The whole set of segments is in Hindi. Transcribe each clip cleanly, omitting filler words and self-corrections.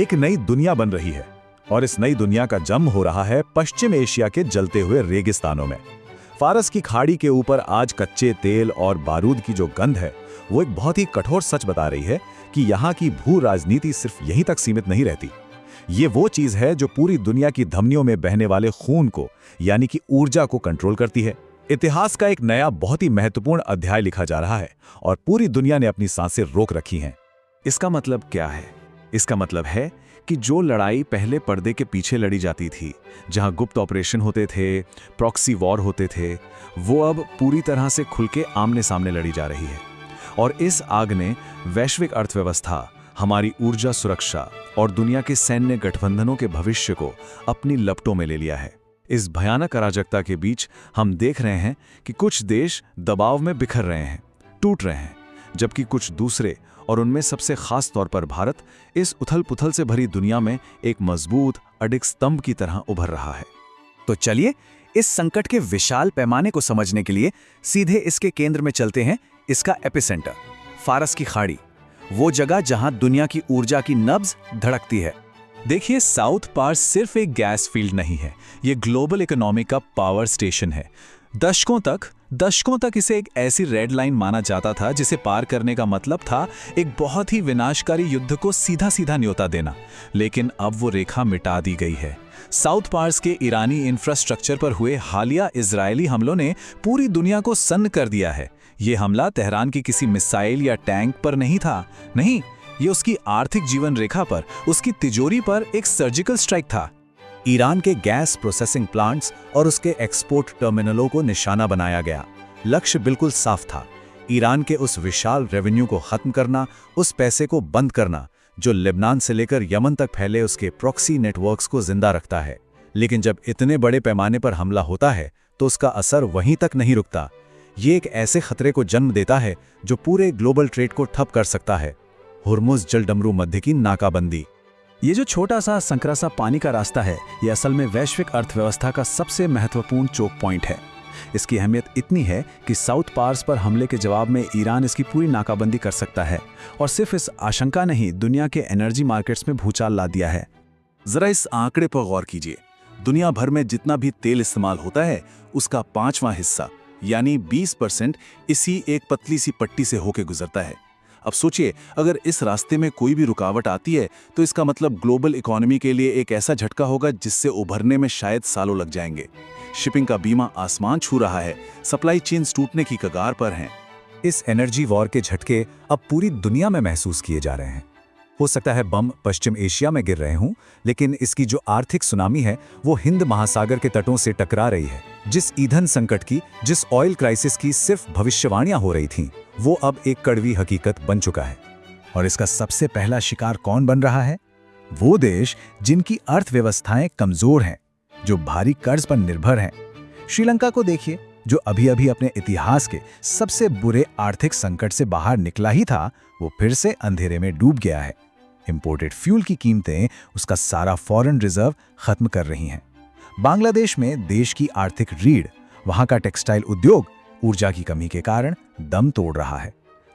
एक नई दुनिया बन रही है और इस नई दुनिया का जन्म हो रहा है पश्चिम एशिया के जलते हुए रेगिस्तानों में। फारस की खाड़ी के ऊपर आज कच्चे तेल और बारूद की जो गंध है वो एक बहुत ही कठोर सच बता रही है कि यहाँ की भू राजनीति सिर्फ यहीं तक सीमित नहीं रहती। ये वो चीज है जो पूरी दुनिया की धमनियों में बहने वाले खून को यानी कि ऊर्जा को कंट्रोल करती है। इतिहास का एक नया बहुत ही महत्वपूर्ण अध्याय लिखा जा रहा है और पूरी दुनिया ने अपनी सांसें रोक रखी हैं। इसका मतलब क्या है? इसका मतलब है कि जो लड़ाई पहले पर्दे के पीछे लड़ी जाती थी, जहां गुप्त ऑपरेशन होते थे, प्रॉक्सी वॉर होते थे, वो अब पूरी तरह से खुल के आमने सामने लड़ी जा रही है। और इस आग ने वैश्विक अर्थव्यवस्था, हमारी ऊर्जा सुरक्षा और दुनिया के सैन्य गठबंधनों के भविष्य को अपनी लपटों में ले लिया है। इस भयानक अराजकता के बीच हम देख रहे हैं कि कुछ देश दबाव में बिखर रहे हैं, टूट रहे हैं, जबकि कुछ दूसरे, और उनमें सबसे खास तौर पर भारत, इस उथल-पुथल से भरी दुनिया में एक मजबूत अडिग स्तंभ की तरह उभर रहा है। तो चलिए इस संकट के विशाल पैमाने को समझने के लिए सीधे इसके केंद्र में चलते हैं, इसका एपिसेंटर, फारस की खाड़ी, वो जगह जहां दुनिया की ऊर्जा की नब्ज धड़कती है। देखिए, साउथ पार्स सिर्फ एक गैस फील्ड नहीं है, ये ग्लोबल इकोनॉमी का पावर स्टेशन है। दशकों तक इसे एक ऐसी रेड लाइन माना जाता था जिसे पार करने का मतलब था एक बहुत ही विनाशकारी युद्ध को सीधा सीधा न्योता देना। लेकिन अब वो रेखा मिटा दी गई है। साउथ पार्स के ईरानी इंफ्रास्ट्रक्चर पर हुए हालिया इजरायली हमलों ने पूरी दुनिया को सन्न कर दिया है। ये हमला तेहरान की किसी मिसाइल या टैंक पर नहीं था, नहीं, ये उसकी आर्थिक जीवन रेखा पर, उसकी तिजोरी पर एक सर्जिकल स्ट्राइक था। ईरान के गैस प्रोसेसिंग प्लांट्स और उसके एक्सपोर्ट टर्मिनलों को निशाना बनाया गया। लक्ष्य बिल्कुल साफ था, ईरान के उस विशाल रेवेन्यू को खत्म करना, उस पैसे को बंद करना जो लेबनान से लेकर यमन तक फैले उसके प्रॉक्सी नेटवर्क्स को जिंदा रखता है। लेकिन जब इतने बड़े पैमाने पर हमला होता है तो उसका असर वहीं तक नहीं रुकता। ये एक ऐसे खतरे को जन्म देता है जो पूरे ग्लोबल ट्रेड को ठप कर सकता है। हुर्मुज़ जलडमरू मध्य की नाकाबंदी। ये जो छोटा सा संकरा सा पानी का रास्ता है, ये असल में वैश्विक अर्थव्यवस्था का सबसे महत्वपूर्ण चोक पॉइंट है। इसकी अहमियत इतनी है कि साउथ पार्स पर हमले के जवाब में ईरान इसकी पूरी नाकाबंदी कर सकता है और सिर्फ इस आशंका ने ही दुनिया के एनर्जी मार्केट्स में भूचाल ला दिया है। जरा इस आंकड़े पर गौर कीजिए। दुनिया भर में जितना भी तेल इस्तेमाल होता है उसका 5वां हिस्सा यानी 20% इसी एक पतली सी पट्टी से होकर गुजरता है। अब सोचिए, अगर इस रास्ते में कोई भी रुकावट आती है तो इसका मतलब ग्लोबल इकोनॉमी के लिए एक ऐसा झटका होगा जिससे उभरने में शायद सालों लग जाएंगे। शिपिंग का बीमा आसमान छू रहा है, सप्लाई चेन्स टूटने की कगार पर हैं। इस एनर्जी वॉर के झटके अब पूरी दुनिया में महसूस किए जा रहे हैं। हो सकता है बम पश्चिम एशिया में गिर रहे हों, लेकिन इसकी जो आर्थिक सुनामी है वो हिंद महासागर के तटों से टकरा रही है। जिस ईंधन संकट की, जिस ऑयल क्राइसिस की सिर्फ भविष्यवाणियां हो रही थीं, वो अब एक कड़वी हकीकत बन चुका है। और इसका सबसे पहला शिकार कौन बन रहा है? वो देश जिनकी अर्थव्यवस्थाएं कमजोर हैं, जो भारी कर्ज पर निर्भर हैं। श्रीलंका को देखिए, जो अभी अभी अपने इतिहास के सबसे बुरे आर्थिक संकट से बाहर निकला ही था, वो फिर से अंधेरे में डूब गया है। इंपोर्टेड फ्यूल की कीमतें उसका सारा फॉरेन रिजर्व खत्म कर रही हैं। बांग्लादेश में देश की आर्थिक रीढ़, वहां का टेक्सटाइल उद्योग ऊर्जा की कमी के कारण दम तोड़ रहा है।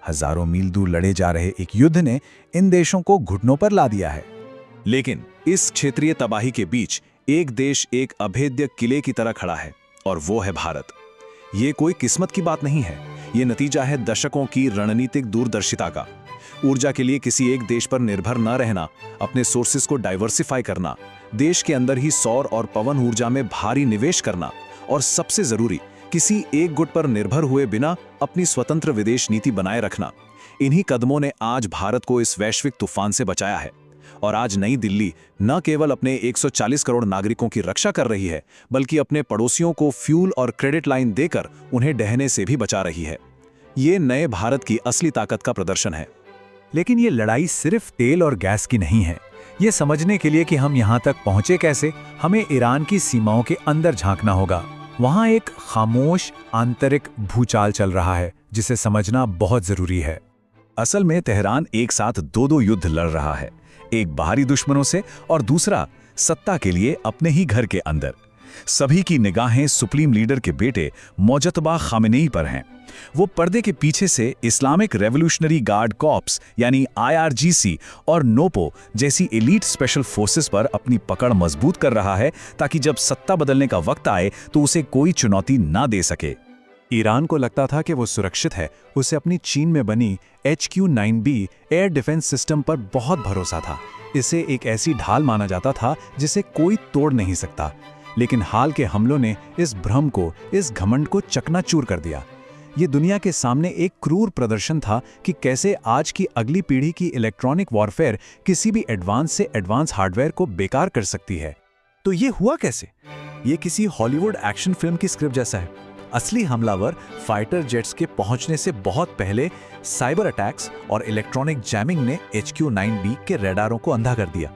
हजारों मील दूर लड़े जा रहे एक युद्ध ने इन देशों को घुटनों पर ला दिया है। लेकिन इस क्षेत्रीय तबाही के बीच एक देश एक अभेद्य किले की तरह खड़ा है, और वो है भारत। ये कोई किस्मत की बात नहीं है, ये नतीजा है दशकों की रणनीतिक दूरदर्शिता का। ऊर्जा के लिए किसी एक देश पर निर्भर न रहना, अपने सोर्सेस को डाइवर्सिफाई करना, देश के अंदर ही सौर और पवन ऊर्जा में भारी निवेश करना, और सबसे जरूरी, किसी एक गुट पर निर्भर हुए बिना अपनी स्वतंत्र विदेश नीति बनाए रखना। इन्हीं कदमों ने आज भारत को इस वैश्विक तूफान से बचाया है। और आज नई दिल्ली न केवल अपने 140 करोड़ नागरिकों की रक्षा कर रही है, बल्कि अपने पड़ोसियों को फ्यूल और क्रेडिट लाइन देकर उन्हें डहने से भी बचा रही है। ये नए भारत की असली ताकत का प्रदर्शन है। लेकिन ये लड़ाई सिर्फ तेल और गैस की नहीं है। ये समझने के लिए कि हम यहाँ तक पहुँचे कैसे, हमें ईरान की सीमाओं के अंदर झांकना होगा। वहाँ एक खामोश आंतरिक भूचाल चल रहा है जिसे समझना बहुत जरूरी है। असल में तेहरान एक साथ दो युद्ध लड़ रहा है, एक बाहरी दुश्मनों से और दूसरा सत्ता के लिए अपने ही घर के अंदर। सभी की निगाहें सुप्रीम लीडर के बेटे मोजतबा खामेनेई पर हैं। वो पर्दे के पीछे से इस्लामिक रेवोल्यूशनरी गार्ड कॉर्प्स यानी IRGC और नोपो जैसी एलीट स्पेशल फोर्सेस पर अपनी पकड़ मजबूत कर रहा है, ताकि जब सत्ता बदलने का वक्त आए तो उसे कोई चुनौती ना दे सके। ईरान को लगता था कि वो सुरक्षित है। उसे अपनी चीन में बनी HQ-9B एयर डिफेंस सिस्टम पर बहुत भरोसा था। इसे एक ऐसी ढाल माना जाता था जिसे कोई तोड़ नहीं सकता। लेकिन हाल के हमलों ने इस भ्रम को, इस घमंड को चकनाचूर कर दिया। ये दुनिया के सामने एक क्रूर प्रदर्शन था कि कैसे आज की अगली पीढ़ी की इलेक्ट्रॉनिक वॉरफेयर किसी भी एडवांस से एडवांस हार्डवेयर को बेकार कर सकती है। तो ये हुआ कैसे? ये किसी हॉलीवुड एक्शन फिल्म की स्क्रिप्ट जैसा है। असली हमलावर फाइटर जेट्स के पहुंचने से बहुत पहले साइबर अटैक्स और इलेक्ट्रॉनिक जैमिंग ने HQ-9B के रडारों को अंधा कर दिया।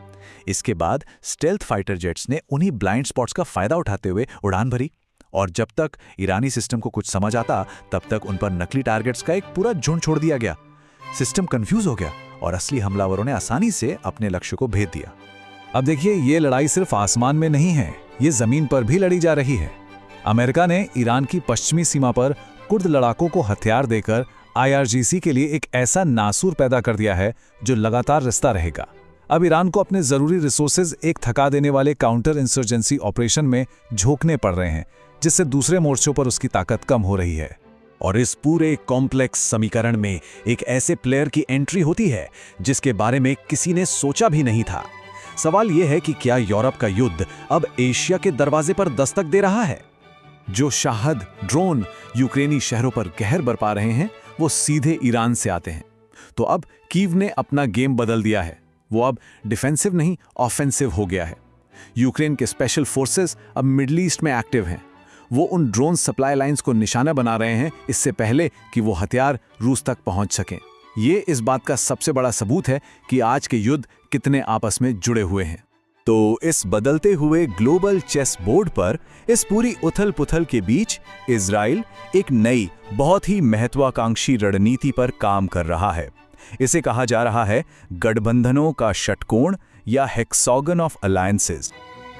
इसके बाद स्टेल्थ फाइटर जेट्स ने उन्हीं ब्लाइंड स्पॉट्स का फायदा उठाते हुए उड़ान भरी, और जब तक ईरानी सिस्टम को कुछ समझ आता तब तक उन पर नकली टारगेट्स का एक पूरा झुंड छोड़ दिया गया। सिस्टम कंफ्यूज हो गया और असली हमलावरों ने आसानी से अपने लक्ष्य को भेद दिया। अब देखिए, ये लड़ाई सिर्फ आसमान में नहीं है, ये जमीन पर भी लड़ी जा रही है। अमेरिका ने ईरान की पश्चिमी सीमा पर कुर्द लड़ाकों को हथियार देकर IRGC के लिए एक ऐसा नासूर पैदा कर दिया है जो लगातार रिश्ता रहेगा। अब ईरान को अपने जरूरी रिसोर्सेज एक थका देने वाले काउंटर इंसर्जेंसी ऑपरेशन में झोंकने पड़ रहे हैं, जिससे दूसरे मोर्चों पर उसकी ताकत कम हो रही है। और इस पूरे कॉम्प्लेक्स समीकरण में एक ऐसे प्लेयर की एंट्री होती है जिसके बारे में किसी ने सोचा भी नहीं था। सवाल यह है कि क्या यूरोप का युद्ध अब एशिया के दरवाजे पर दस्तक दे रहा है? जो शाहद ड्रोन यूक्रेनी शहरों पर कहर बरपा रहे हैं, वो सीधे ईरान से आते हैं। तो अब कीव ने अपना गेम बदल दिया है। वो अब डिफेंसिव नहीं, ऑफेंसिव हो गया है। यूक्रेन के स्पेशल फोर्सेस अब मिडल ईस्ट में एक्टिव हैं। वो उन ड्रोन सप्लाई लाइंस को निशाना बना रहे हैं इससे पहले कि वो हथियार रूस तक पहुंच सकें। ये इस बात का सबसे बड़ा सबूत है कि आज के युद्ध कितने आपस में जुड़े हुए हैं। तो इस बदलते हुए ग्लोबल चेस बोर्ड पर, इस पूरी उथल पुथल के बीच इजराइल एक नई, बहुत ही महत्वाकांक्षी रणनीति पर काम कर रहा है। इसे कहा जा रहा है गठबंधनों का षटकोण या हेक्सागन ऑफ अलायंसेस।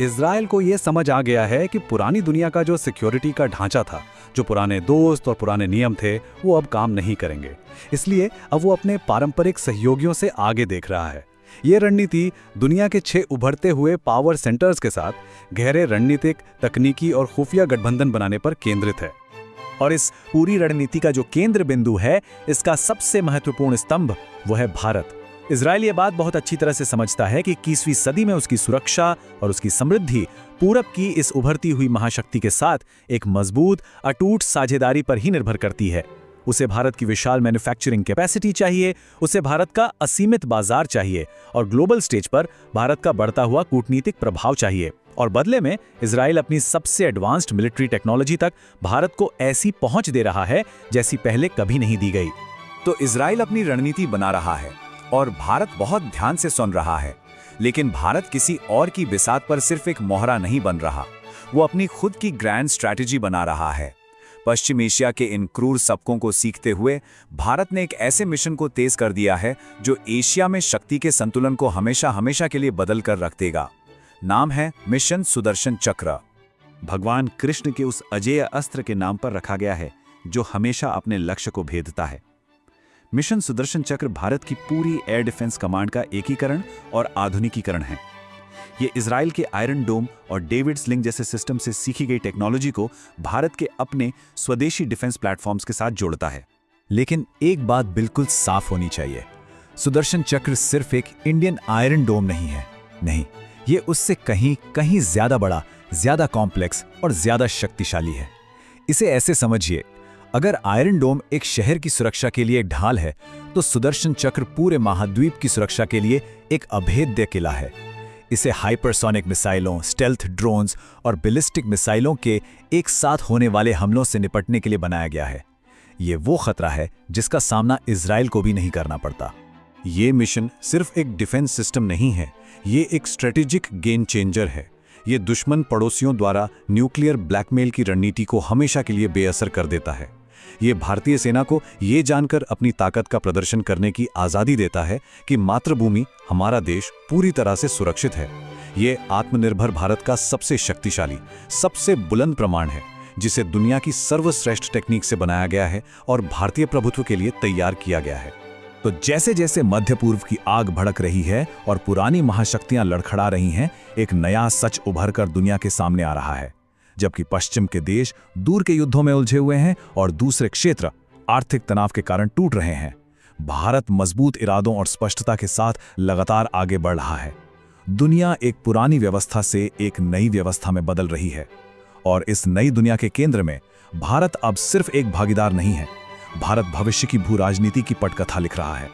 इजराइल को यह समझ आ गया है कि पुरानी दुनिया का जो सिक्योरिटी का ढांचा था, जो पुराने दोस्त और पुराने नियम थे, वो अब काम नहीं करेंगे। इसलिए अब वो अपने पारंपरिक सहयोगियों से आगे देख रहा है। ये रणनीति दुनिया के 6 उभरते हुए पावर सेंटर्स के साथ गहरे रणनीतिक, तकनीकी और खुफिया गठबंधन बनाने पर केंद्रित है। और इस पूरी रणनीति का जो केंद्र बिंदु है, इसका सबसे महत्वपूर्ण स्तंभ, वो है भारत। इजराइल ये बात बहुत अच्छी तरह से समझता है कि 21वीं सदी में उसकी सुरक्षा और उसकी समृद्धि पूरब की इस उभरती हुई महाशक्ति के साथ एक मजबूत, अटूट साझेदारी पर ही निर्भर करती है। उसे भारत की विशाल मैन्युफैक्चरिंग कैपेसिटी चाहिए, उसे भारत का असीमित बाजार चाहिए और ग्लोबल स्टेज पर भारत का बढ़ता हुआ कूटनीतिक प्रभाव चाहिए। और बदले में इजराइल अपनी सबसे एडवांस्ड मिलिट्री टेक्नोलॉजी तक भारत को ऐसी पहुंच दे रहा है जैसी पहले कभी नहीं दी गई। तो इजराइल अपनी रणनीति बना रहा है और भारत बहुत ध्यान से सुन रहा है। लेकिन भारत किसी और की बिसात पर सिर्फ एक मोहरा नहीं बन रहा, वो अपनी खुद की ग्रैंड स्ट्रैटेजी बना रहा है। पश्चिम एशिया के इन क्रूर सबकों को सीखते हुए भारत ने एक ऐसे मिशन को तेज कर दिया है जो एशिया में शक्ति के संतुलन को हमेशा हमेशा के लिए बदल कर रख देगा। नाम है मिशन सुदर्शन चक्र। भगवान कृष्ण के उस अजेय अस्त्र के नाम पर रखा गया है जो हमेशा अपने लक्ष्य को भेदता है। मिशन सुदर्शन चक्र भारत की पूरी एयर डिफेंस कमांड का एकीकरण और आधुनिकीकरण है। ये इजराइल के आयरन डोम और डेविड स्लिंग जैसे सिस्टम से सीखी गई टेक्नोलॉजी को भारत के अपने स्वदेशी डिफेंस प्लेटफॉर्म्स के साथ जोड़ता है। लेकिन एक बात बिल्कुल साफ होनी चाहिए, सुदर्शन चक्र सिर्फ एक इंडियन आयरन डोम नहीं है। नहीं, ये उससे कहीं कहीं ज्यादा बड़ा, ज्यादा कॉम्प्लेक्स और ज्यादा शक्तिशाली है। इसे ऐसे समझिए, अगर आयरन डोम एक शहर की सुरक्षा के लिए एक ढाल है, तो सुदर्शन चक्र पूरे महाद्वीप की सुरक्षा के लिए एक अभेद्य किला है। इसे हाइपरसोनिक मिसाइलों, स्टेल्थ ड्रोन्स और बैलिस्टिक मिसाइलों के एक साथ होने वाले हमलों से निपटने के लिए बनाया गया है। ये वो खतरा है जिसका सामना इजराइल को भी नहीं करना पड़ता। ये मिशन सिर्फ एक डिफेंस सिस्टम नहीं है, ये एक स्ट्रेटेजिक गेम चेंजर है। ये दुश्मन पड़ोसियों द्वारा न्यूक्लियर ब्लैकमेल की रणनीति को हमेशा के लिए बेअसर कर देता है। ये भारतीय सेना को ये जानकर अपनी ताकत का प्रदर्शन करने की आज़ादी देता है कि मातृभूमि, हमारा देश पूरी तरह से सुरक्षित है। ये आत्मनिर्भर भारत का सबसे शक्तिशाली, सबसे बुलंद प्रमाण है, जिसे दुनिया की सर्वश्रेष्ठ टेक्निक से बनाया गया है और भारतीय प्रभुत्व के लिए तैयार किया गया है। तो जैसे जैसे मध्य पूर्व की आग भड़क रही है और पुरानी महाशक्तियां लड़खड़ा रही हैं, एक नया सच उभर कर दुनिया के सामने आ रहा है। जबकि पश्चिम के देश दूर के युद्धों में उलझे हुए हैं और दूसरे क्षेत्र आर्थिक तनाव के कारण टूट रहे हैं, भारत मजबूत इरादों और स्पष्टता के साथ लगातार आगे बढ़ रहा है। दुनिया एक पुरानी व्यवस्था से एक नई व्यवस्था में बदल रही है और इस नई दुनिया के केंद्र में भारत अब सिर्फ एक भागीदार नहीं है, भारत भविष्य की भू राजनीति की पटकथा लिख रहा है।